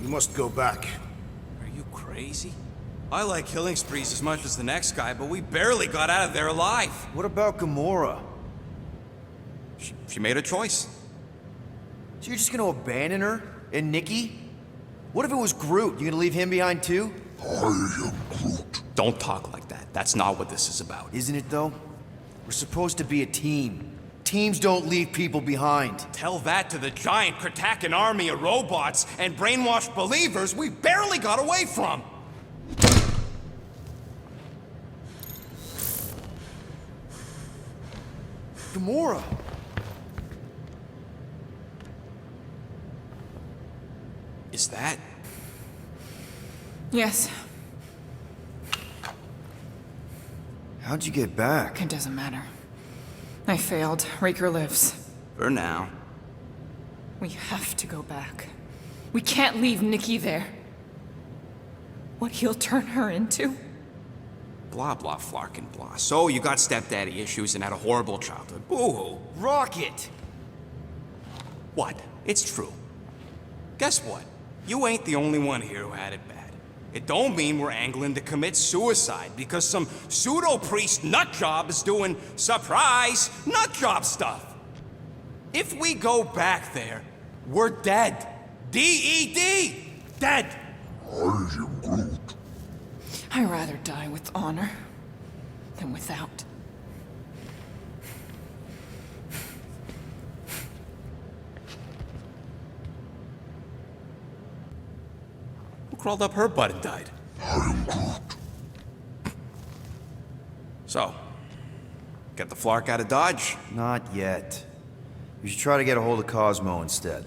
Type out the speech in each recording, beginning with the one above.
You must go back. Are you crazy? I like killing sprees as much as the next guy, but we barely got out of there alive. What about Gamora? She made a choice. So you're just gonna abandon her? And Nikki? What if it was Groot? You gonna leave him behind too? I am Groot. Don't talk like that. That's not what this is about. Isn't it though? We're supposed to be a team. Teams don't leave people behind. Tell that to the giant Kratakan army of robots and brainwashed believers we barely got away from. Gamora! Is that? Yes, How'd you get back? it doesn't matter. I failed. Raker lives. For now. We have to go back. We can't leave Nikki there. What he'll turn her into? Blah, blah, flarkin' blah. So you got stepdaddy issues and had a horrible childhood. Boo-hoo. Rocket! What? It's true. Guess what? You ain't the only one here who had it bad. It don't mean we're angling to commit suicide because some pseudo-priest nutjob is doing surprise nutjob stuff. If we go back there, we're dead. D-E-D! Dead! I am Groot. I'd rather die with honor than without. Who crawled up her butt and died? I am Groot. So, get the Flark out of Dodge? Not yet. You should try to get a hold of Cosmo instead.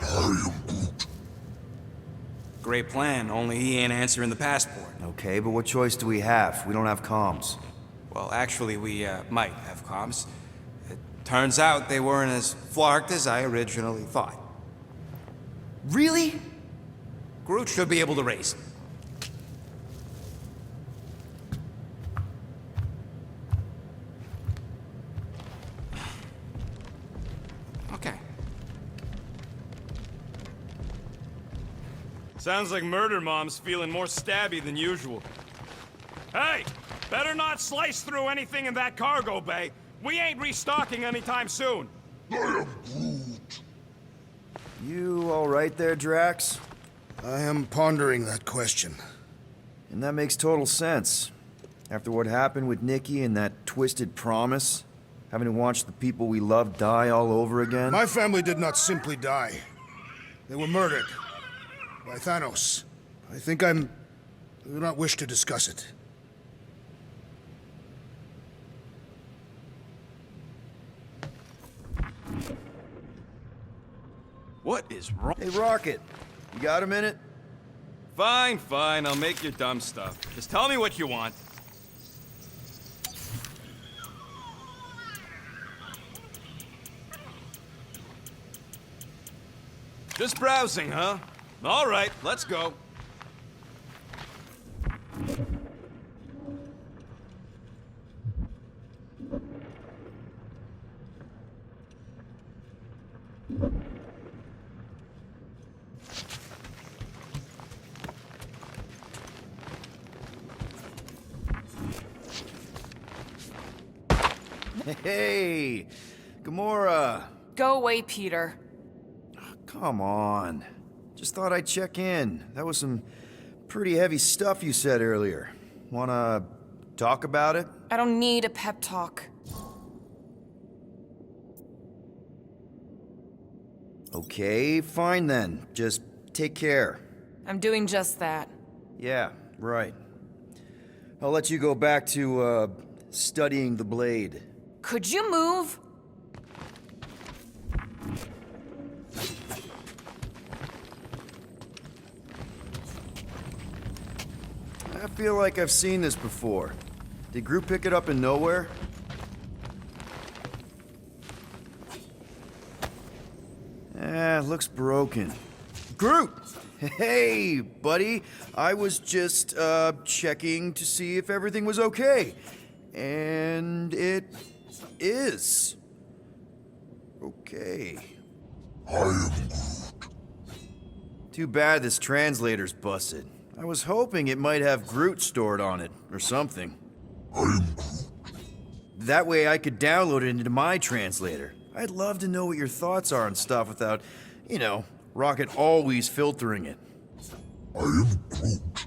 I am Groot. Great plan, only he ain't answering the passport. Okay, but what choice do we have? We don't have comms. Well, actually, we might have comms. It turns out they weren't as flarked as I originally thought. Really? Groot should be able to raise them. Okay. Sounds like Murder Mom's feeling more stabby than usual. Hey! Better not slice through anything in that cargo bay. We ain't restocking anytime soon. I am Groot. You alright there, Drax? I am pondering that question. And that makes total sense. After what happened with Nikki and that twisted promise, having to watch the people we love die all over again. My family did not simply die. They were murdered by Thanos. I do not wish to discuss it. What is wrong? Hey, Rocket, you got a minute? Fine, fine, I'll make your dumb stuff. Just tell me what you want. Just browsing, huh? All right, let's go. Hey, Gamora. Go away, Peter. Come on. Just thought I'd check in. That was some pretty heavy stuff you said earlier. Wanna talk about it? I don't need a pep talk. Okay, fine then. Just take care. I'm doing just that. Yeah, right. I'll let you go back to, studying the blade. Could you move? I feel like I've seen this before. Did Groot pick it up in nowhere? Looks broken. Groot! Hey, buddy. I was just, checking to see if everything was okay. And it is. Okay. I am Groot. Too bad this translator's busted. I was hoping it might have Groot stored on it, or something. I am Groot. That way I could download it into my translator. I'd love to know what your thoughts are on stuff without, you know, Rocket always filtering it. I am Groot.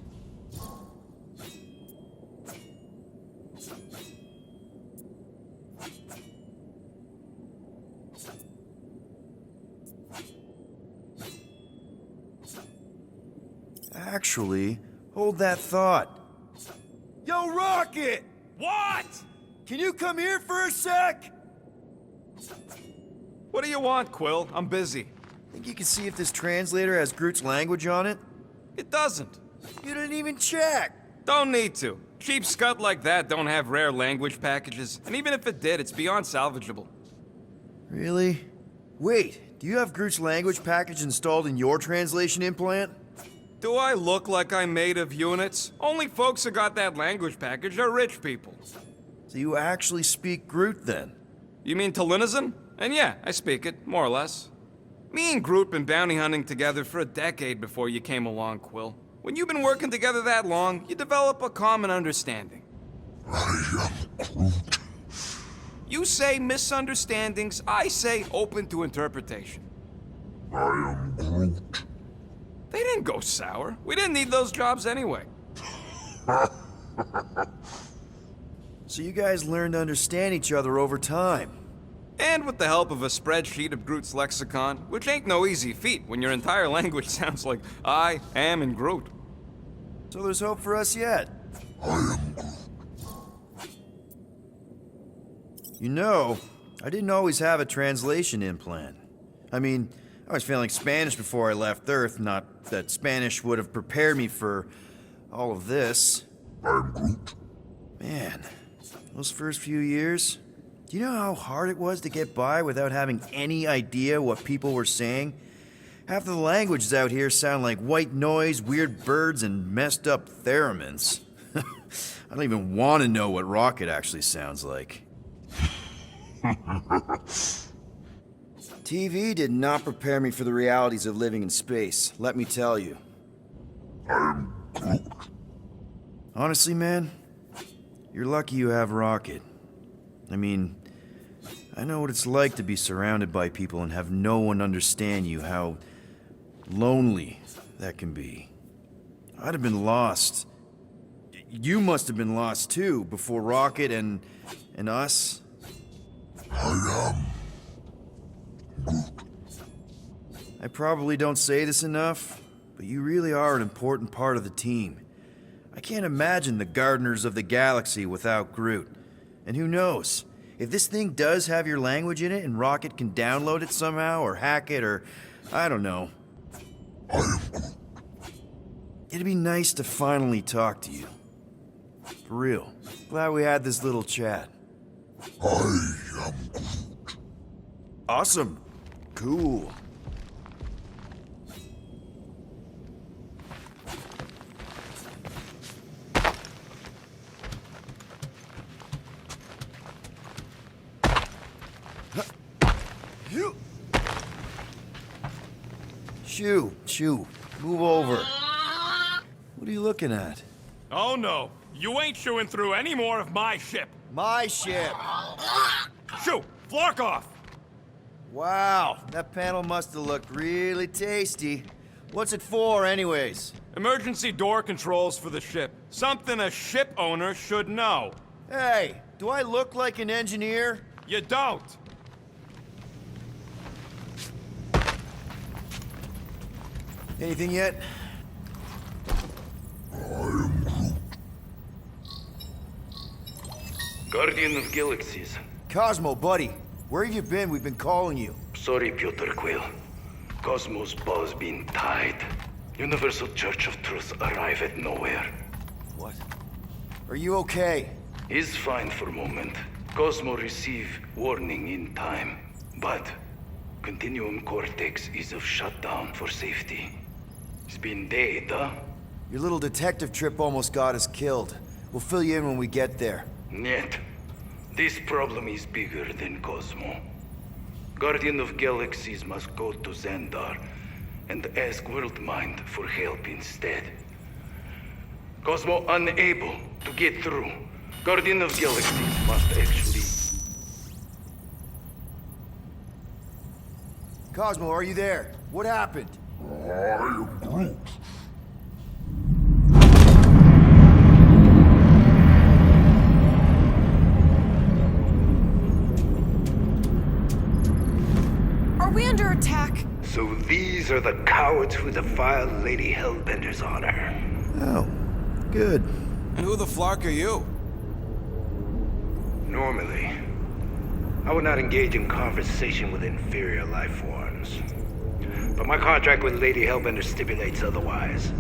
Actually, hold that thought. Yo, Rocket! What? Can you come here for a sec? What do you want, Quill? I'm busy. Think you can see if this translator has Groot's language on it? It doesn't. You didn't even check! Don't need to. Cheap scut like that don't have rare language packages, and even if it did, it's beyond salvageable. Really? Wait, do you have Groot's language package installed in your translation implant? Do I look like I'm made of units? Only folks who got that language package are rich people. So you actually speak Groot then? You mean Talinisan? And yeah, I speak it, more or less. Me and Groot been bounty hunting together for a decade before you came along, Quill. When you've been working together that long, you develop a common understanding. I am Groot. You say misunderstandings, I say open to interpretation. I am Groot. They didn't go sour. We didn't need those jobs anyway. So you guys learned to understand each other over time. And with the help of a spreadsheet of Groot's lexicon, which ain't no easy feat when your entire language sounds like I am and Groot. So there's hope for us yet. I am Groot. You know, I didn't always have a translation implant. I mean, I was failing Spanish before I left Earth, not that Spanish would have prepared me for all of this. I am Groot. Man, those first few years, do you know how hard it was to get by without having any idea what people were saying? Half of the languages out here sound like white noise, weird birds, and messed up theremins. I don't even want to know what Rocket actually sounds like. TV did not prepare me for the realities of living in space, let me tell you. I am Groot. Honestly, man, you're lucky you have Rocket. I mean, I know what it's like to be surrounded by people and have no one understand you, how lonely that can be. I'd have been lost. You must have been lost too, before Rocket and us. I am Groot. I probably don't say this enough, but you really are an important part of the team. I can't imagine the Gardeners of the Galaxy without Groot. And who knows? If this thing does have your language in it and Rocket can download it somehow or hack it or I don't know. I am Groot. It'd be nice to finally talk to you. For real. Glad we had this little chat. I am Groot. Awesome. Cool. Shoo, move over. What are you looking at? Oh no, you ain't chewing through any more of my ship. My ship. Shoo, Flark off! Wow, that panel must have looked really tasty. What's it for, anyways? Emergency door controls for the ship. Something a ship owner should know. Hey, do I look like an engineer? You don't. Anything yet? Guardian of Galaxies. Cosmo, buddy. Where have you been? We've been calling you. Sorry, Piotr Quill. Cosmos ball's been tied. Universal Church of Truth arrive at nowhere. What? Are you okay? He's fine for a moment. Cosmo receive warning in time. But Continuum Cortex is of shutdown for safety. It's been dead, huh? Your little detective trip almost got us killed. We'll fill you in when we get there. Yet, this problem is bigger than Cosmo. Guardian of Galaxies must go to Xandar and ask Worldmind for help instead. Cosmo unable to get through. Guardian of Galaxies must actually... Cosmo, are you there? What happened? I am Groot. Are we under attack? So these are the cowards who defiled Lady Hellbender's honor. Oh, good. And who the flark are you? Normally, I would not engage in conversation with inferior life forms. But my contract with Lady Hellbender stipulates otherwise.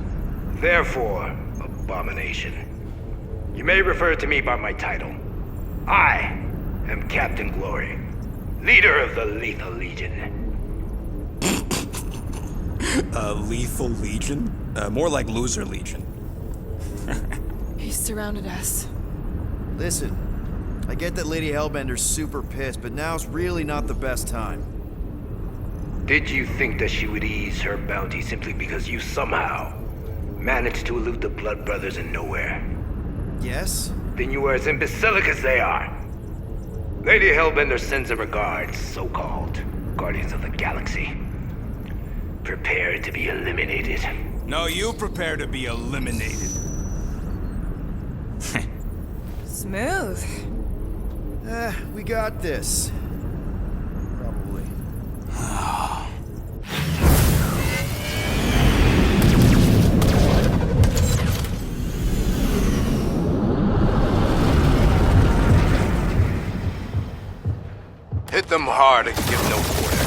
Therefore, abomination. You may refer to me by my title. I am Captain Glory, leader of the Lethal Legion. Lethal Legion? More like Loser Legion. He surrounded us. Listen, I get that Lady Hellbender's super pissed, but now's really not the best time. Did you think that she would ease her bounty simply because you somehow managed to elude the Blood Brothers in nowhere? Yes? Then you are as imbecilic as they are. Lady Hellbender sends her regards, so-called Guardians of the Galaxy. Prepare to be eliminated. No, you prepare to be eliminated. Smooth. We got this. Probably. Hit them hard and give no quarter.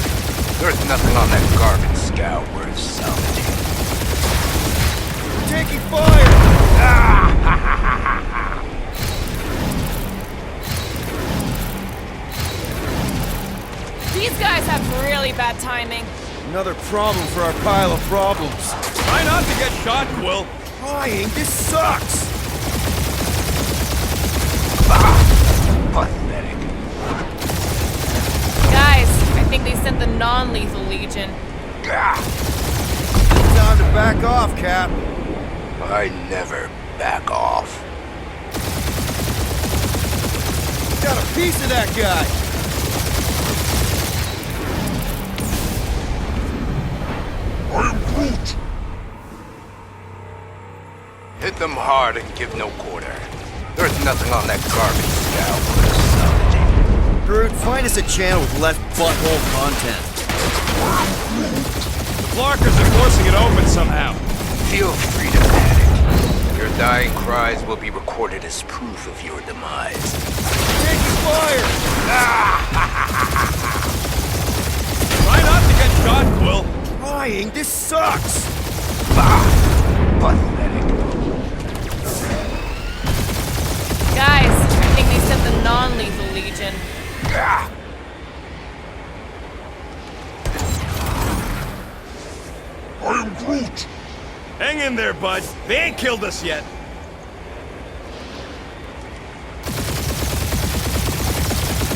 There's nothing on that garbage scow worth salvaging. We're taking fire! These guys have really bad timing. Another problem for our pile of problems. Try not to get shot, Quill. Trying? This sucks! Pathetic. Guys, I think they sent the non-lethal Legion. Time to back off, Cap. I never back off. Got a piece of that guy! I am Groot. Hit them hard and give no quarter. There's nothing on that garbage scow worth salvaging. Groot, find us a channel with less butthole content. The Flarkers are forcing it open somehow. Feel free to panic. Your dying cries will be recorded as proof of your demise. Taking fire! Try not to get shot, Quill. Trying? This sucks! Pathetic. Guys, I think they sent the non-lethal Legion. I am Groot. Hang in there, bud. They ain't killed us yet.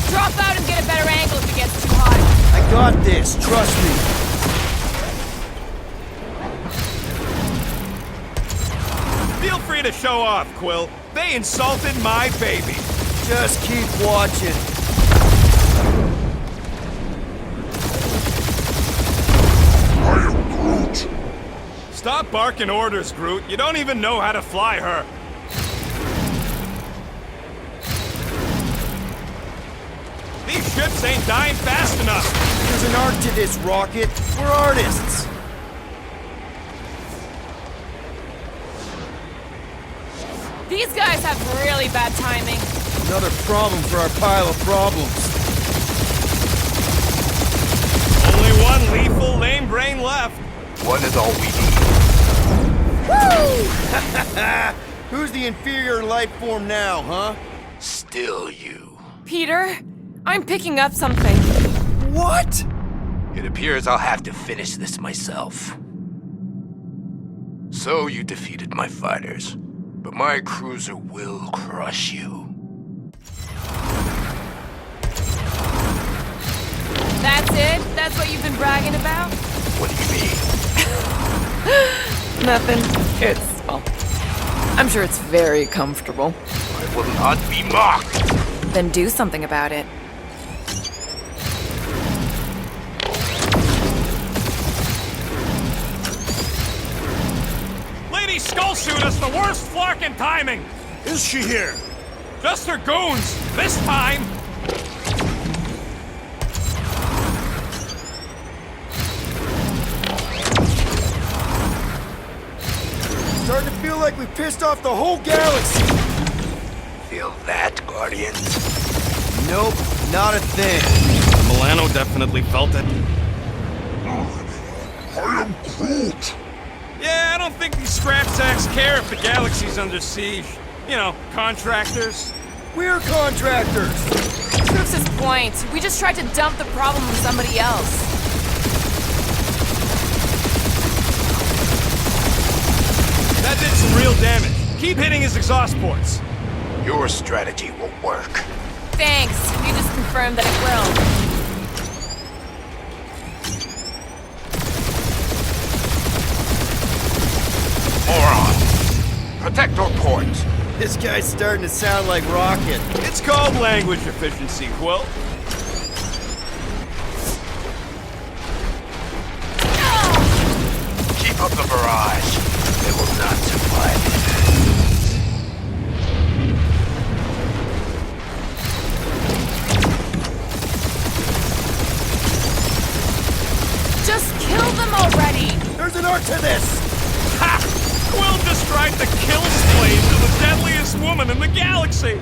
Drop out and get a better angle if it gets too hot. I got this, trust me. Feel free to show off, Quill. They insulted my baby. Just keep watching. I am Groot. Stop barking orders, Groot. You don't even know how to fly her. These ships ain't dying fast enough. There's an art to this, Rocket. We're artists. These guys have really bad timing. Another problem for our pile of problems. Only one lethal lame brain left. One is all we need. Who's the inferior life form now, huh? Still you. Peter, I'm picking up something. What? It appears I'll have to finish this myself. So you defeated my fighters, but my cruiser will crush you. That's it? That's what you've been bragging about? What do you mean? Nothing. It's, well, I'm sure it's very comfortable. I will not be mocked. Then do something about it. Lady Skullsuit has the worst flarkin' timing! Is she here? Just her goons, this time! Starting to feel like we pissed off the whole galaxy. Feel that, Guardians? Nope, not a thing. Milano definitely felt it. I am Groot. Yeah, I don't think these scrap sacks care if the galaxy's under siege. You know, contractors. We're contractors. Proves his point. We just tried to dump the problem on somebody else. That did some real damage. Keep hitting his exhaust ports. Your strategy will work. Thanks. You just confirmed that it will. Moron! Protect our ports. This guy's starting to sound like Rocket. It's called language efficiency, Quill. Keep up the barrage. They will not survive it. Just kill them already! There's an art to this. Ha! Quill just tried to kill slaves to the deadliest woman in the galaxy!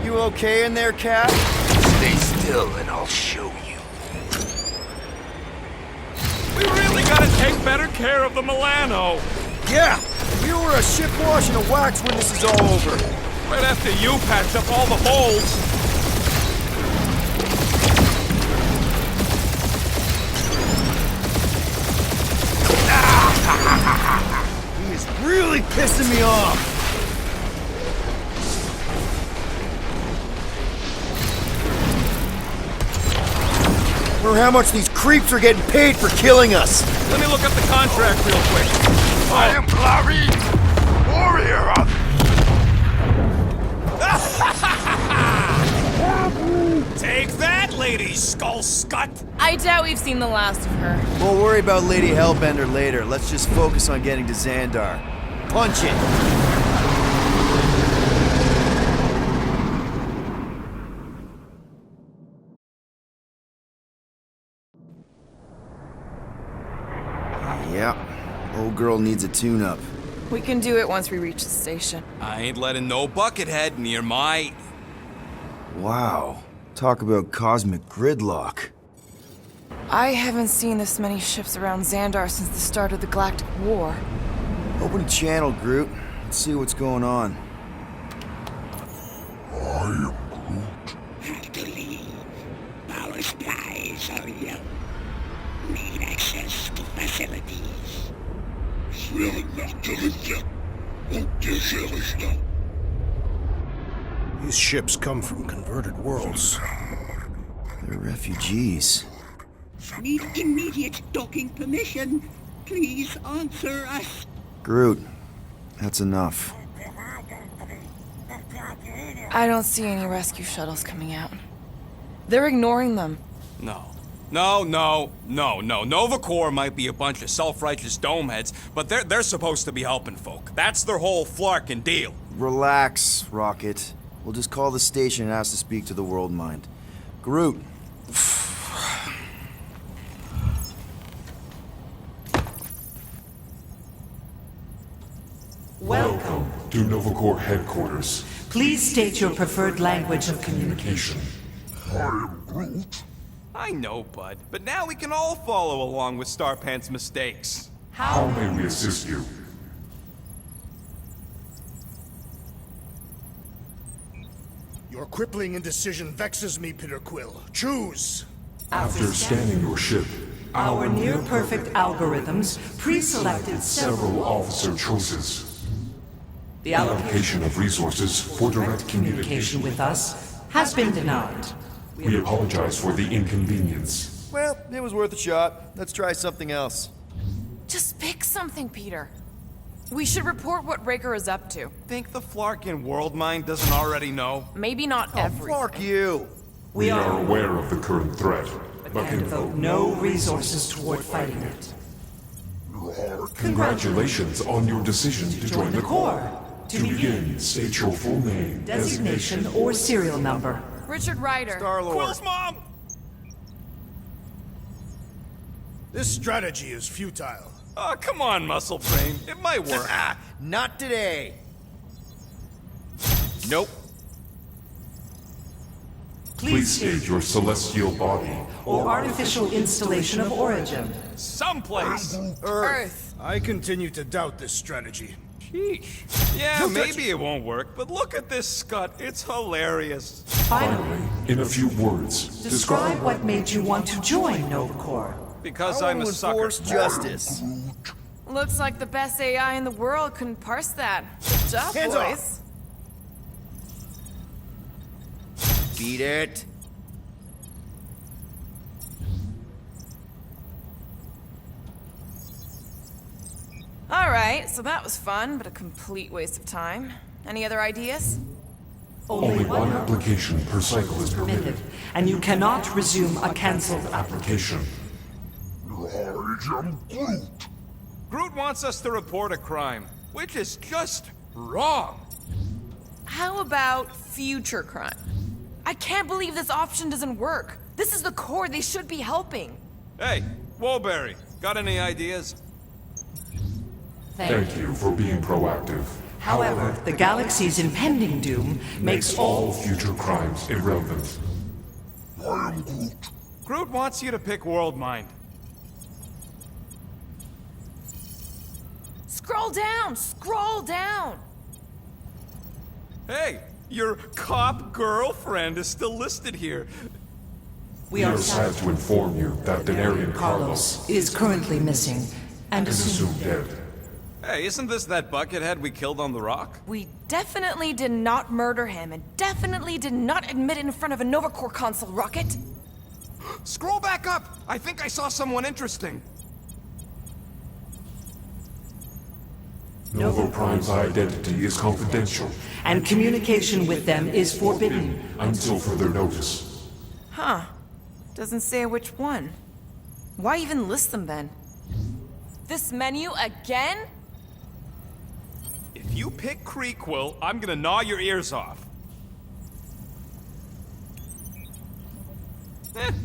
You okay in there, Cap? Stay still and I'll show you. We really gotta take better care of the Milano. Yeah. We order a ship wash and a wax when this is all over. Right after you patch up all the holes. He is really pissing me off. Or how much these creeps are getting paid for killing us. Let me look up the contract real quick. I am Clary, warrior of... Take that, Lady Skullscut! I doubt we've seen the last of her. We'll worry about Lady Hellbender later. Let's just focus on getting to Xandar. Punch it! Yeah, old girl needs a tune-up. We can do it once we reach the station. I ain't letting no buckethead near my... Wow, talk about cosmic gridlock. I haven't seen this many ships around Xandar since the start of the Galactic War. Open a channel, Groot. Let's see what's going on. I am Have to leave. Power supplies are young. Need access to facilities. These ships come from converted worlds. They're refugees. Need immediate docking permission. Please answer us. Groot, that's enough. I don't see any rescue shuttles coming out. They're ignoring them. No. Nova Corps might be a bunch of self-righteous domeheads, but they're supposed to be helping folk. That's their whole flarkin' deal. Relax, Rocket. We'll just call the station and ask to speak to the World Mind. Groot. Welcome to Nova Corps headquarters. Please state your preferred language of communication. I am Groot. I know, bud, but now we can all follow along with Starpant's mistakes. How may we assist you? Your crippling indecision vexes me, Peter Quill. Choose! After scanning your ship, Our near-perfect algorithms pre-selected several officer choices. The Allocation of resources for direct communication with us has been denied. We apologize for the inconvenience. Well, it was worth a shot. Let's try something else. Just pick something, Peter. We should report what Raker is up to. Think the Flarkin world mind doesn't already know? Maybe not everything. Fuck you! We are aware of the current threat, but And can devote no resources toward fighting it. Congratulations on your decision to join the Corps. To To begin, begin, state your full name, designation or serial number. Richard Ryder. Star-Lord. Quill's mom! This strategy is futile. Oh, come on, Muscle Brain. It might work. Not today! Nope. Please state your celestial body. Or artificial installation of origin. Someplace. Earth. I continue to doubt this strategy. Sheesh. Yeah, maybe it won't work, but look at this scut. It's hilarious. Finally, In a few words, describe what made you want to join Nova Corps. Because I I'm a will sucker. enforce justice. Looks like the best AI in the world couldn't parse that. Good job, Hands boys. Beat it. Alright, so that was fun, but a complete waste of time. Any other ideas? only one application per cycle is permitted. And you cannot resume a cancelled Application. I am Groot. Groot wants us to report a crime, which is just wrong. How about future crime? I can't believe this option doesn't work. This is the Corps, they should be helping. Hey, Woolberry, got any ideas? Thank you for being proactive. However, the galaxy's impending doom makes all All future crimes irrelevant. I am Groot. Groot wants you to pick World Mind. Scroll down! Scroll down! Hey, your cop girlfriend is still listed here. we We are are sad to inform you that Denarian Carlos Carlos is currently missing and is assumed assumed dead. Hey, isn't this that buckethead we killed on the rock? We definitely did not murder him, and definitely did not admit it in front of a Nova Corps console, Rocket. Scroll back up! I think I saw someone interesting. Novo Prime's identity is confidential and communication with them is forbidden. until further notice. Huh. Doesn't say which one. Why even list them then? This menu again? If you pick Creekwill, I'm gonna gnaw your ears off.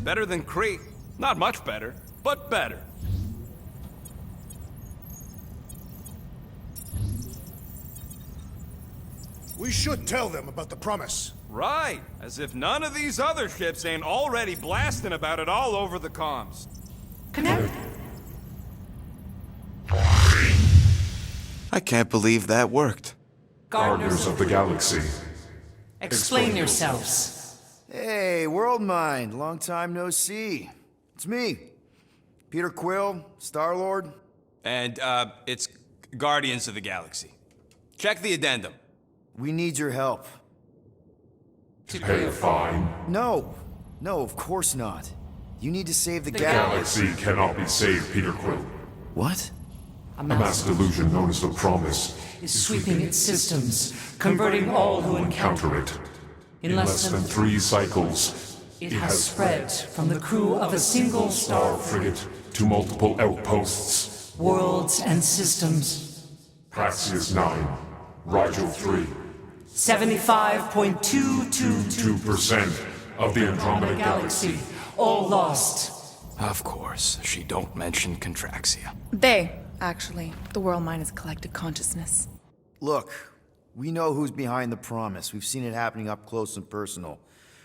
Better than Cree. Not much better, but better. We should tell them about the promise. Right, as if none of these other ships ain't already blasting about it all over the comms. Connect. I can't believe that worked. Gardeners of the Galaxy. Explain yourselves. Hey, World Mind, long time no see. It's me, Peter Quill, Star-Lord. And, it's Guardians of the Galaxy. Check the addendum. We need your help. Pay a fine. No, of course not. You need to save the Galaxy cannot be saved, Peter Quill. What? A A mass delusion known as the Promise is sweeping its systems, converting all who encounter counter it. in In less than 3 cycles, it has spread from the crew of a single star frigate to multiple outposts. worlds and systems. Praxius 9, Rigel 3, 75.222 2% of the Andromeda Galaxy. all lost. Of course, she don't mention Contraxia. They, actually. The world mind is a collective consciousness. Look, we know who's behind the promise. We've seen it happening up close and personal.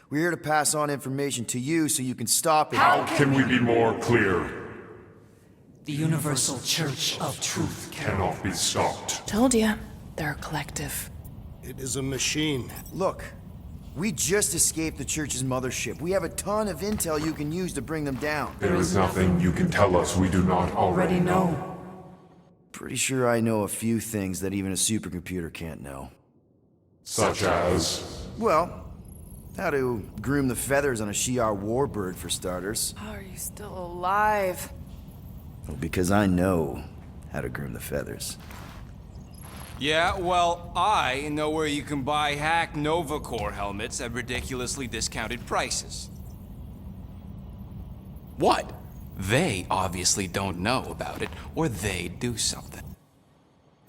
We're here to pass on information to you so you can stop it. How can we be more clear? The Universal Church of Truth. Cannot be stopped. Told ya. They're a collective. It is a machine. Look, we just escaped the church's mothership. We have a ton of intel you can use to bring them down. There is nothing you can tell us we do not Already already know. know. Pretty sure I know a few things that even a supercomputer can't know. Such as... Well, how to groom the feathers on a Shi'ar warbird, for starters. How are you still alive? Well, because I know. how to groom the feathers. Yeah, well, I know where you can buy hack Novacore helmets at ridiculously discounted prices. What? They obviously don't know about it, or they'd do something.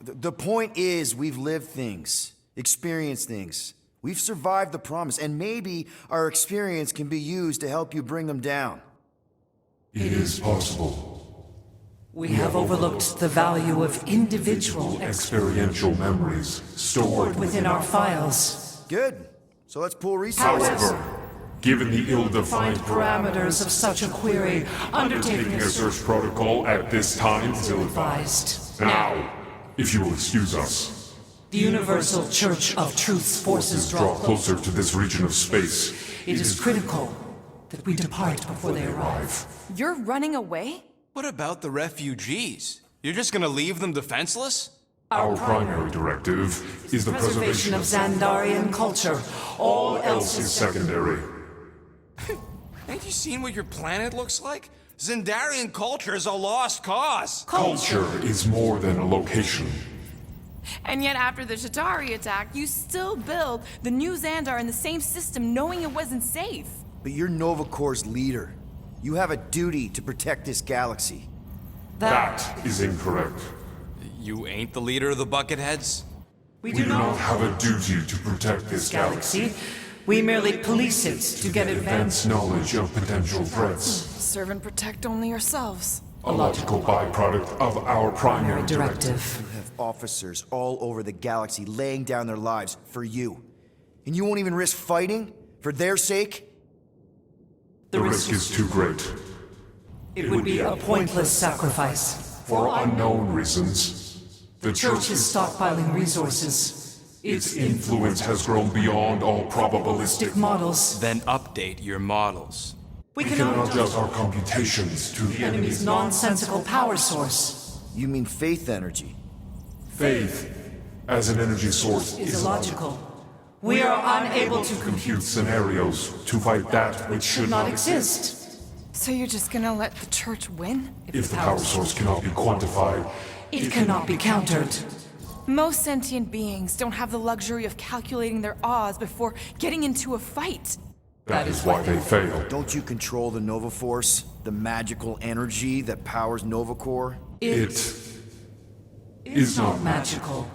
The point is, we've lived things, experienced things. We've survived the promise, and maybe our experience can be used to help you bring them down. It is possible. We have overlooked the value of individual Experiential memories stored within our files. Good. So let's pool resources. However, given the ill-defined Parameters of such a query, undertaking a search protocol at this time is ill-advised. Now, if you will excuse us, The Universal Church of Truth's forces draw closer to this region of space. It is critical that we depart before they arrive. You're running away? What about the refugees? You're just gonna leave them defenseless? Our primary directive is the Preservation of Xandarian culture. All else is secondary. Ain't you seen what your planet looks like? Zendarian culture is a lost cause. Culture is more than a location. And yet after the Shatari attack, you still build the new Xandar in the same system knowing it wasn't safe. But you're Novacore's leader. You have a duty to protect this galaxy. That is incorrect. You ain't the leader of the Bucketheads? We We do not have a duty to protect this galaxy. galaxy. We merely police it to get advanced. Advanced knowledge of potential threats. Serve and protect only yourselves. A logical byproduct of our primary directive. Directive. You have officers all over the galaxy laying down their lives for you. And you won't even risk fighting? For their sake? The risk is too great. It would be a pointless sacrifice. For unknown reasons, the Church is stockpiling resources. its influence has grown beyond all probabilistic. Models. Then update your models. We We cannot cannot adjust our computations to the enemy's nonsensical power source. You mean faith energy? faith as an energy source Is illogical. We are unable to compute scenarios to fight that which should not exist. So you're just gonna let the church win? If the power source cannot be quantified, It cannot be countered. Most sentient beings don't have the luxury of calculating their odds before getting into a fight. that is why they fail. Don't you control the Nova Force? The magical energy that powers Novacore? It is not magical.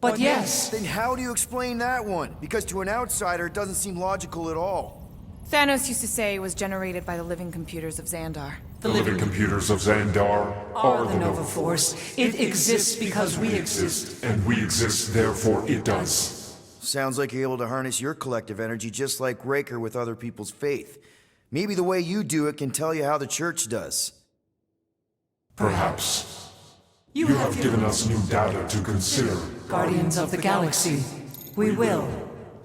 But yes, Then how do you explain that one? Because to an outsider, it doesn't seem logical at all. Thanos used to say it was generated by the living computers of Xandar. the living computers of Xandar are the Nova Force. It exists because we exist. and we exist, therefore it does. Sounds like you're able to harness your collective energy just like Raker with other people's faith. Maybe the way you do it can tell you how the church does. Perhaps. You have given us new data to consider. Guardians of the Galaxy. We will.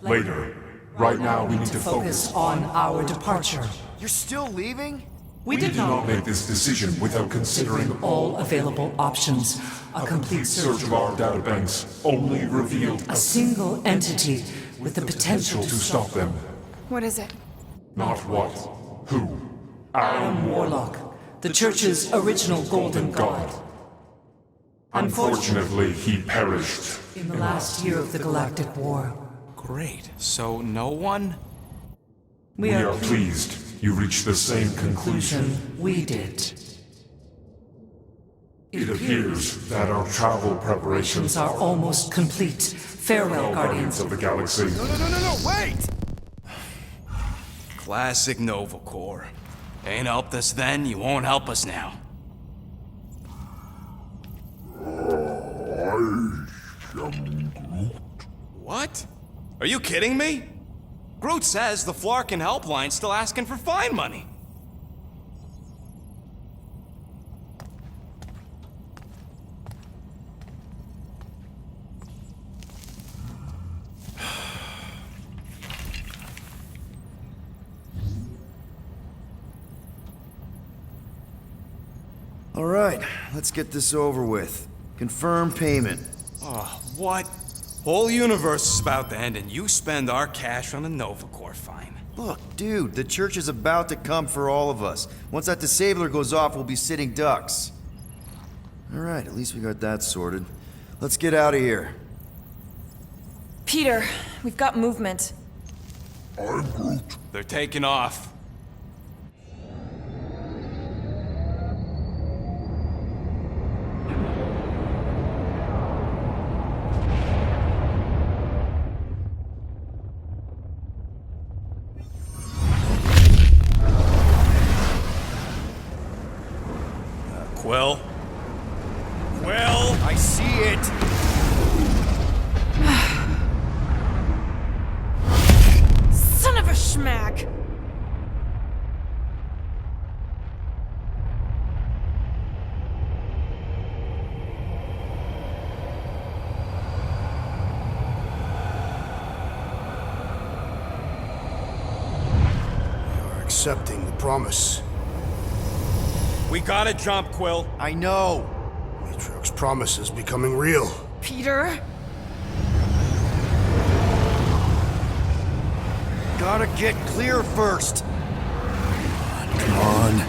Later. Right now, we need to Focus focus. on our departure. You're still leaving? We We did did not not make this decision without considering all available options. A complete search search of our databanks only revealed a single entity with the potential to stop them. What is it? Not what, who. Adam Warlock, the Church's original Golden God. Unfortunately, he perished. In the last year of the Galactic War, Great. So no one? We are pleased you reached the same conclusion. we did. It appears that our travel preparations Are almost complete. Farewell, Guardians Guardians. of the Galaxy. No, wait! Classic Novacore. Ain't helped us then, you won't help us now. What? Are you kidding me? Groot says the Flarkin helpline's still asking for fine money. All right, let's get this over with. Confirm payment. Oh, what? Whole universe is about to end and you spend our cash on a Novacore fine. Look, dude, the church is about to come for all of us. Once that disabler goes off, we'll be sitting ducks. Alright, at least we got that sorted. Let's get out of here. Peter, we've got movement. I'm Groot. They're taking off. Quill? Quill? I see it! Son of a schmack! You're accepting the promise. We gotta jump, Quill. I know! Matriarch's promise is becoming real. Peter? Gotta get clear first! Come on.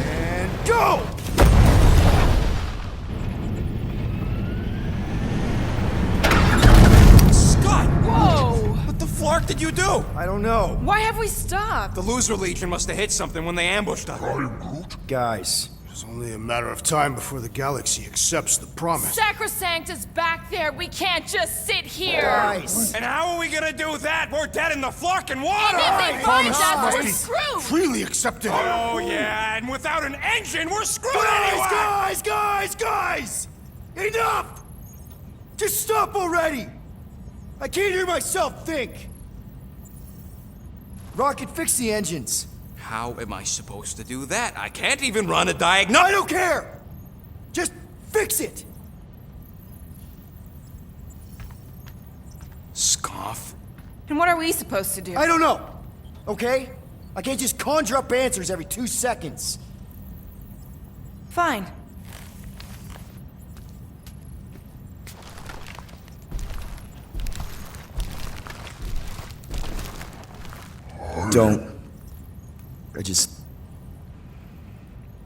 And go! Scott! Whoa! What the flark did you do? I don't know. Why have we stopped? The Loser Legion must have hit something when they ambushed us. I'm Groot. Guys, It's only a matter of time before the galaxy accepts the promise. Sacrosanct is back there. We can't just sit here. guys! And how are we gonna do that? We're dead in the flarkin' water! And if they find Promise us, must we're be screwed. freely accepted. Oh, yeah, and without an engine, we're screwed Guys, anyway! guys! Enough! Just stop already! I can't hear myself think! Rocket, fix the engines. How am I supposed to do that? I can't even run a I diagnostic. don't care! Just fix it! Scoff. And what are we supposed to do? I don't know, okay? I can't just conjure up answers every 2 seconds. Fine. Don't. I just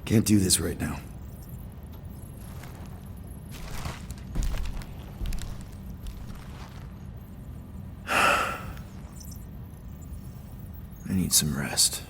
can't do this right now. I need some rest.